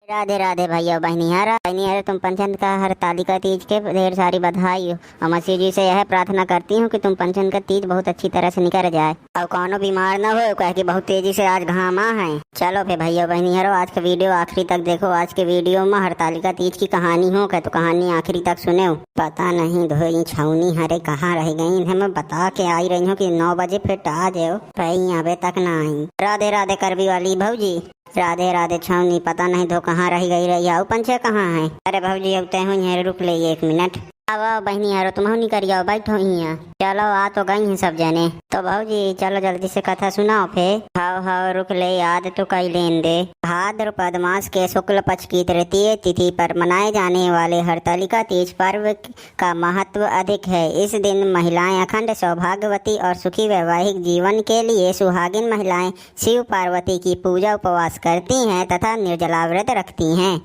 राधे राधे भैया बहनियारा तुम पंचन का हरतालिका तीज के ढेर सारी बधाई हो। और मसीह जी से यह प्रार्थना करती हूँ कि तुम पंचन का तीज बहुत अच्छी तरह से निकल जाए और कौनो बीमार न हो, कह के बहुत तेजी से आज घामा है। चलो फिर भैया बहनियारो, आज का वीडियो आखिरी तक देखो। आज के वीडियो में हरतालिका तीज की कहानी हो क्या, तो कहानी आखिरी तक सुने हो। पता नहीं धोई छावनी हरे कहाँ रह गई, इन्हें मैं बता के आई रही हूँ कि 9 बजे फिर आ जाओ, कहीं अबे तक ना आई। राधे राधे करवी वाली भौजी, राधे राधे छावनी, पता नहीं तो कहाँ रह गई रही आओ पंचे कहाँ है। अरे भौजी अब तय हूँ, रुक ले 1 मिनट। अब बहनी यारो तुम नहीं करियो, बैठो यहाँ। चलो आ तो गई हैं सब जने, तो भाजी चलो जल्दी से कथा सुनाओ। फिर हाव रुक ले, याद तो कई लेन दे। भाद्रपद मास के शुक्ल पक्ष की तृतीय तिथि पर मनाए जाने वाले हरतालिका तीज पर्व का महत्व अधिक है। इस दिन महिलाएं अखंड सौभाग्यवती और सुखी वैवाहिक जीवन के लिए सुहागिन महिलाएं शिव पार्वती की पूजा उपवास करती हैं तथा निर्जला व्रत रखती हैं।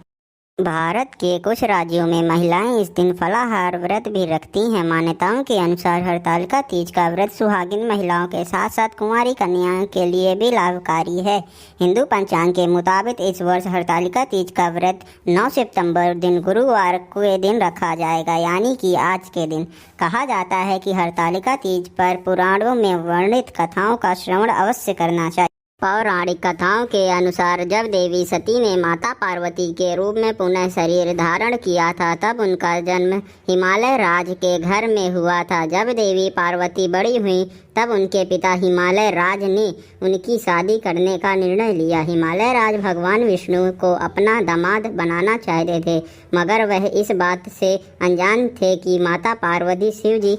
भारत के कुछ राज्यों में महिलाएं इस दिन फलाहार व्रत भी रखती हैं। मान्यताओं के अनुसार हरतालिका तीज का व्रत सुहागिन महिलाओं के साथ साथ कुंवारी कन्याओं के लिए भी लाभकारी है। हिंदू पंचांग के मुताबिक इस वर्ष हरतालिका तीज का व्रत 9 सितंबर दिन गुरुवार के दिन रखा जाएगा, यानी कि आज के दिन। कहा जाता है कि हरतालिका तीज पर पुराणों में वर्णित कथाओं का श्रवण अवश्य करना चाहिए। पौराणिक कथाओं के अनुसार जब देवी सती ने माता पार्वती के रूप में पुनः शरीर धारण किया था, तब उनका जन्म हिमालय राज के घर में हुआ था। जब देवी पार्वती बड़ी हुई तब उनके पिता हिमालय राज ने उनकी शादी करने का निर्णय लिया। हिमालय राज भगवान विष्णु को अपना दामाद बनाना चाहते थे, मगर वह इस बात से अनजान थे कि माता पार्वती शिव जी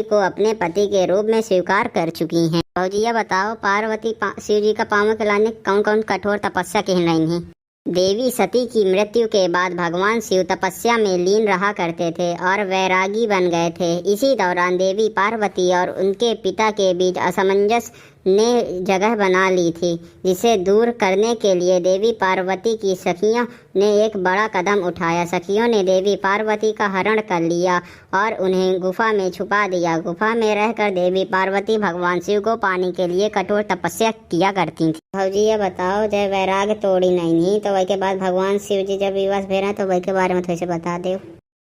को अपने पति के रूप में स्वीकार कर चुकी हैं। भौजिया बताओ, पार्वती शिव जी का पाँव खिलाने कौन कौन कठोर तपस्या कह रही हैं। देवी सती की मृत्यु के बाद भगवान शिव तपस्या में लीन रहा करते थे और वैरागी बन गए थे। इसी दौरान देवी पार्वती और उनके पिता के बीच असमंजस ने जगह बना ली थी, जिसे दूर करने के लिए देवी पार्वती की सखियों ने एक बड़ा कदम उठाया। सखियों ने देवी पार्वती का हरण कर लिया और उन्हें गुफा में छुपा दिया। गुफा में रहकर देवी पार्वती भगवान शिव को पाने के लिए कठोर तपस्या किया करती थी। भौजी ये बताओ, जब वैराग तोड़ी नहीं तो वही के बाद भगवान शिव जी जब विवश भेरा तो वही के बारे में थोड़ा सा बता दो।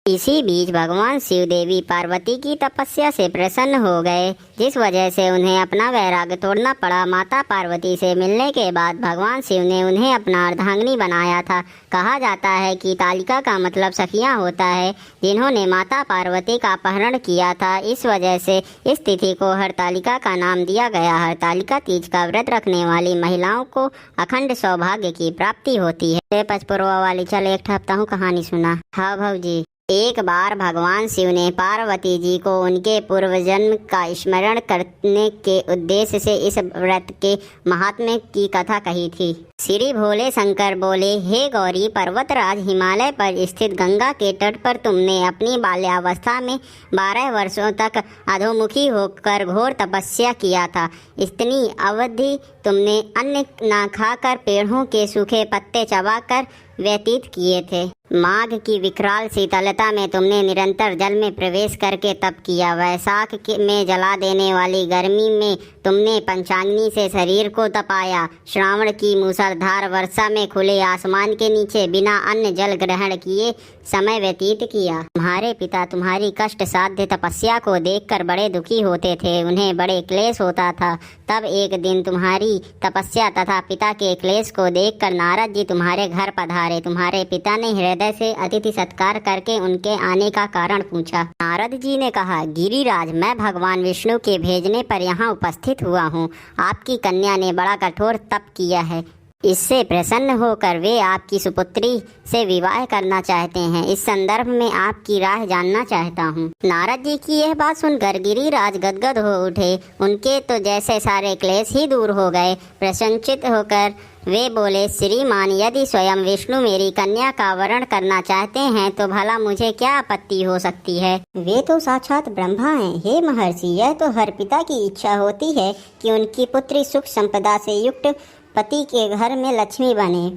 इसी बीच भगवान शिव देवी पार्वती की तपस्या से प्रसन्न हो गए, जिस वजह से उन्हें अपना वैराग तोड़ना पड़ा। माता पार्वती से मिलने के बाद भगवान शिव ने उन्हें अपना अर्धांगिनी बनाया था। कहा जाता है कि तालिका का मतलब सखियां होता है, जिन्होंने माता पार्वती का अपहरण किया था। इस वजह से इस तिथि को हरतालिका का नाम दिया गया। हरतालिका तीज का व्रत रखने वाली महिलाओं को अखंड सौभाग्य की प्राप्ति होती है। पचपुरवा वाली चल एक हफ्ता हूँ कहानी सुना। हाँ भौजी, एक बार भगवान शिव ने पार्वती जी को उनके पूर्व जन्म का स्मरण करने के उद्देश्य से इस व्रत के महात्म्य की कथा कही थी। श्री भोले शंकर बोले, हे गौरी पर्वतराज, हिमालय पर स्थित गंगा के तट पर तुमने अपनी बाल्यावस्था में 12 वर्षों तक अधोमुखी होकर घोर तपस्या किया था। इतनी अवधि तुमने अन्न न खाकर पेड़ों के सूखे पत्ते चबाकर व्यतीत किए थे। माघ की विकराल शीतलता में तुमने निरंतर जल में प्रवेश करके तप किया। वैशाख में जला देने वाली गर्मी में तुमने पंचाग्नि से शरीर को तपाया। श्रावण की मूसलाधार वर्षा में खुले आसमान के नीचे बिना अन्न जल ग्रहण किए समय व्यतीत किया। तुम्हारे पिता तुम्हारी कष्ट साध्य तपस्या को देखकर बड़े दुखी होते थे, उन्हें बड़े क्लेश होता था। तब एक दिन तुम्हारी तपस्या तथा पिता के क्लेश को देखकर नारद जी तुम्हारे घर पधारे। तुम्हारे पिता ने हृदय से अतिथि सत्कार करके उनके आने का कारण पूछा। नारद जी ने कहा, गिरिराज, मैं भगवान विष्णु के भेजने पर यहाँ उपस्थित हुआ हूँ। आपकी कन्या ने बड़ा कठोर तप किया है, इससे प्रसन्न होकर वे आपकी सुपुत्री से विवाह करना चाहते हैं। इस संदर्भ में आपकी राय जानना चाहता हूँ। नारद जी की यह बात सुनकर गिरिराज गदगद हो उठे। उनके तो जैसे सारे क्लेश ही दूर हो गए। प्रसन्नचित होकर वे बोले, श्रीमान, यदि स्वयं विष्णु मेरी कन्या का वरण करना चाहते हैं तो भला मुझे क्या आपत्ति हो सकती है। वे तो साक्षात ब्रह्मा हैं। हे महर्षि, यह तो हर पिता की इच्छा होती है कि उनकी पुत्री सुख संपदा से युक्त पति के घर में लक्ष्मी बने।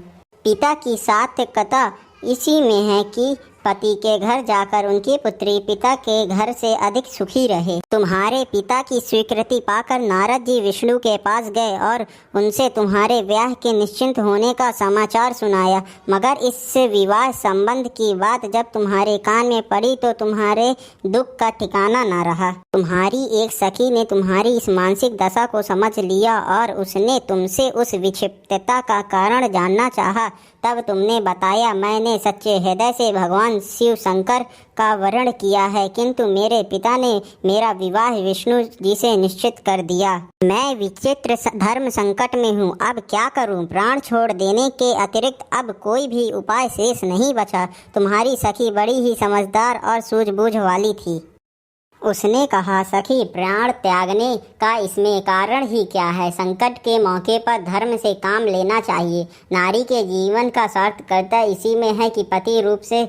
पिता की सात्यकता इसी में है कि पति के घर जाकर उनकी पुत्री पिता के घर से अधिक सुखी रहे। तुम्हारे पिता की स्वीकृति पाकर नारद जी विष्णु के पास गए और उनसे तुम्हारे ब्याह के निश्चिंत होने का समाचार सुनाया। मगर इस विवाह संबंध की बात जब तुम्हारे कान में पड़ी तो तुम्हारे दुख का ठिकाना न रहा। तुम्हारी एक सखी ने तुम्हारी इस मानसिक दशा को समझ लिया और उसने तुमसे उस विक्षिप्तता का कारण जानना चाहा। तब तुमने बताया, मैंने सच्चे हृदय से भगवान शिव शंकर का वर्ण किया है, किंतु मेरे पिता ने मेरा विवाह विष्णु जी से निश्चित कर दिया। मैं विचित्र धर्म संकट में हूँ, अब क्या करूँ? प्राण छोड़ देने के अतिरिक्त अब कोई भी उपाय शेष नहीं बचा। तुम्हारी सखी बड़ी ही समझदार और सूझबूझ वाली थी। उसने कहा, सखी, प्राण त्यागने का इसमें कारण ही क्या है? संकट के मौके पर धर्म से काम लेना चाहिए। नारी के जीवन का सार्थकता इसी में है कि पति रूप से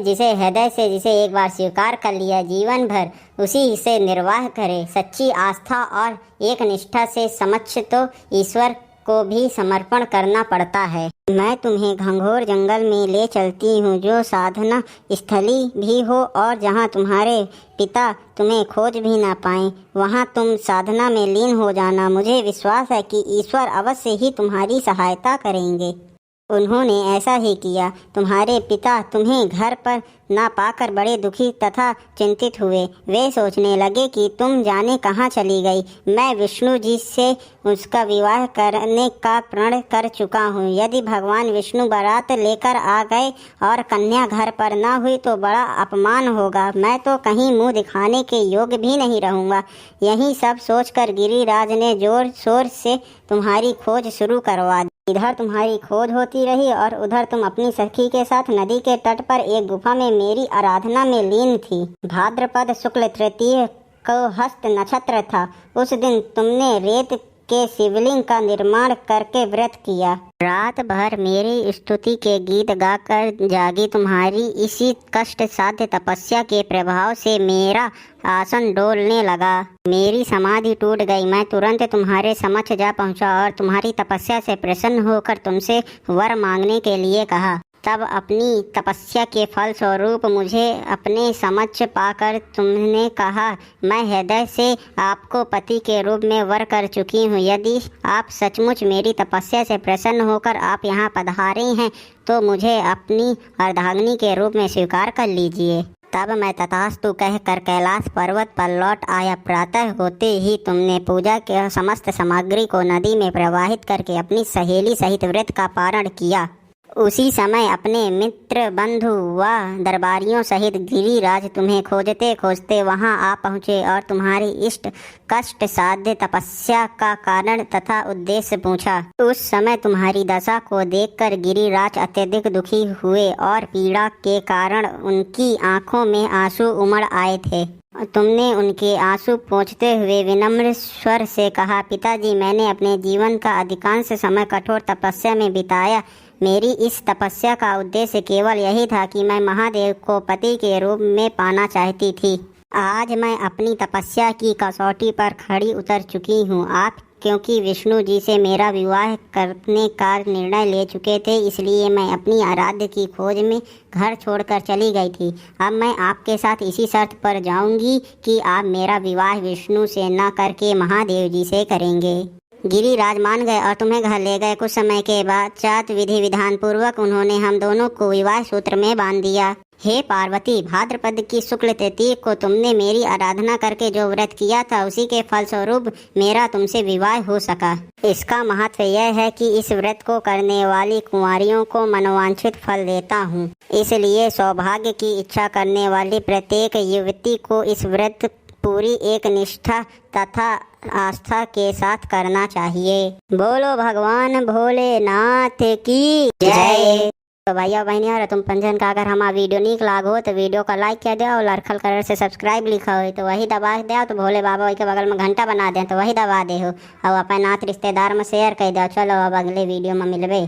जिसे हृदय से जिसे एक बार स्वीकार कर लिया, जीवन भर उसी से निर्वाह करे। सच्ची आस्था और एक निष्ठा से समक्ष तो ईश्वर को भी समर्पण करना पड़ता है। मैं तुम्हें घंघोर जंगल में ले चलती हूँ, जो साधना स्थली भी हो और जहाँ तुम्हारे पिता तुम्हें खोज भी ना पाएं। वहाँ तुम साधना में लीन हो जाना। मुझे विश्वास है कि ईश्वर अवश्य ही तुम्हारी सहायता करेंगे। उन्होंने ऐसा ही किया। तुम्हारे पिता तुम्हें घर पर ना पाकर बड़े दुखी तथा चिंतित हुए। वे सोचने लगे कि तुम जाने कहाँ चली गई। मैं विष्णु जी से उसका विवाह करने का प्रण कर चुका हूँ। यदि भगवान विष्णु बारात लेकर आ गए और कन्या घर पर ना हुई तो बड़ा अपमान होगा। मैं तो कहीं मुंह दिखाने के योग्य भी नहीं रहूँगा। यही सब सोचकर गिरिराज ने जोर शोर से तुम्हारी खोज शुरू करवा दी। इधर तुम्हारी खोज होती रही और उधर तुम अपनी सखी के साथ नदी के तट पर एक गुफा में मेरी आराधना में लीन थी। भाद्रपद शुक्ल तृतीय को हस्त नक्षत्र था। उस दिन तुमने रेत के शिवलिंग का निर्माण करके व्रत किया। रात भर मेरी स्तुति के गीत गाकर जागी तुम्हारी इसी कष्ट साध्य तपस्या के प्रभाव से मेरा आसन डोलने लगा। मेरी समाधि टूट गई। मैं तुरंत तुम्हारे समक्ष जा पहुंचा और तुम्हारी तपस्या से प्रसन्न होकर तुमसे वर मांगने के लिए कहा। तब अपनी तपस्या के फल स्वरूप मुझे अपने समक्ष पाकर तुमने कहा, मैं हृदय से आपको पति के रूप में वर कर चुकी हूँ। यदि आप सचमुच मेरी तपस्या से प्रसन्न होकर आप यहाँ पधारे हैं तो मुझे अपनी अर्धांगिनी के रूप में स्वीकार कर लीजिए। तब मैं तथास्तु कहकर कैलाश पर्वत पर लौट आया। प्रातः होते ही तुमने पूजा के समस्त सामग्री को नदी में प्रवाहित करके अपनी सहेली सहित व्रत का पारण किया। उसी समय अपने मित्र बंधु व दरबारियों सहित गिरिराज तुम्हें खोजते खोजते वहां आ पहुँचे और तुम्हारी इष्ट कष्ट साध्य तपस्या का कारण तथा उद्देश्य पूछा। उस समय तुम्हारी दशा को देखकर गिरिराज अत्यधिक दुखी हुए और पीड़ा के कारण उनकी आंखों में आंसू उमड़ आए थे। तुमने उनके आंसू पोंछते हुए विनम्र स्वर से कहा, पिताजी, मैंने अपने जीवन का अधिकांश समय कठोर तपस्या में बिताया। मेरी इस तपस्या का उद्देश्य केवल यही था कि मैं महादेव को पति के रूप में पाना चाहती थी। आज मैं अपनी तपस्या की कसौटी पर खड़ी उतर चुकी हूँ। आप क्योंकि विष्णु जी से मेरा विवाह करने का निर्णय ले चुके थे, इसलिए मैं अपनी आराध्य की खोज में घर छोड़कर चली गई थी। अब मैं आपके साथ इसी शर्त पर जाऊंगी कि आप मेरा विवाह विष्णु से न करके महादेव जी से करेंगे। गिरिराज मान गए और तुम्हें घर ले गए। कुछ समय के बाद चात विधि विधान पूर्वक उन्होंने हम दोनों को विवाह सूत्र में बांध दिया। हे पार्वती, भाद्रपद की शुक्ल तृतीया को तुमने मेरी आराधना करके जो व्रत किया था उसी के फलस्वरूप मेरा तुमसे विवाह हो सका। इसका महत्व यह है कि इस व्रत को करने वाली कुंवारियों को मनोवांछित फल देता हूँ। इसलिए सौभाग्य की इच्छा करने वाली प्रत्येक युवती को इस व्रत पूरी एक निष्ठा तथा आस्था के साथ करना चाहिए। बोलो भगवान भोलेनाथ की जय। तो भैया बहनियार, तुम पंजन का अगर हमारा वीडियो नीक लागो तो वीडियो का लाइक कर दो और लड़खल कलर से सब्सक्राइब लिखा हो तो वही दबा दो। तो भोले बाबा के बगल में घंटा बना दे तो वही दबा दे हो और अपने नाथ रिश्तेदार में शेयर कर दो। चलो अब अगले वीडियो में मिलबे।